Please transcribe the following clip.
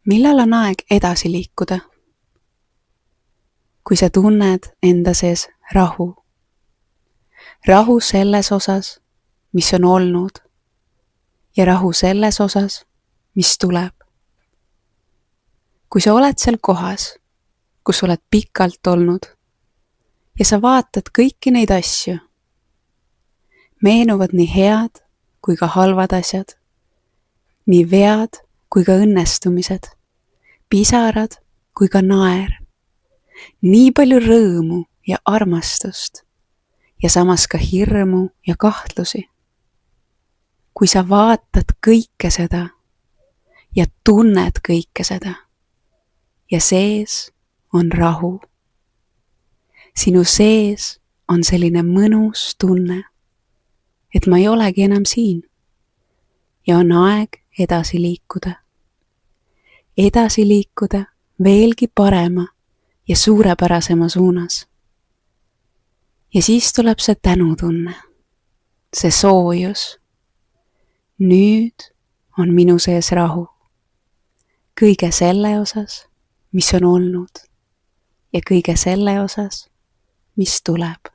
Millal on aeg edasi liikuda? Kui sa tunned enda sees rahu. Rahu selles osas, mis on olnud, ja rahu selles osas, mis tuleb. Kui sa oled seal kohas, kus oled pikalt olnud, ja sa vaatad kõiki neid asju, meenuvad nii head kui ka halvad asjad, nii vead kui ka õnnestumised, pisarad kui ka naer, nii palju rõõmu ja armastust ja samas ka hirmu ja kahtlusi. Kui sa vaatad kõike seda ja tunned kõike seda ja sees on rahu. Sinu sees on selline mõnus tunne, et ma ei olegi enam siin ja on aeg edasi liikuda. Edasi liikuda veelgi parema ja suurepärasema suunas. Ja siis tuleb see tänutunne, see soojus. Nüüd on minu sees rahu. Kõige selle osas, mis on olnud ja kõige selle osas, mis tuleb.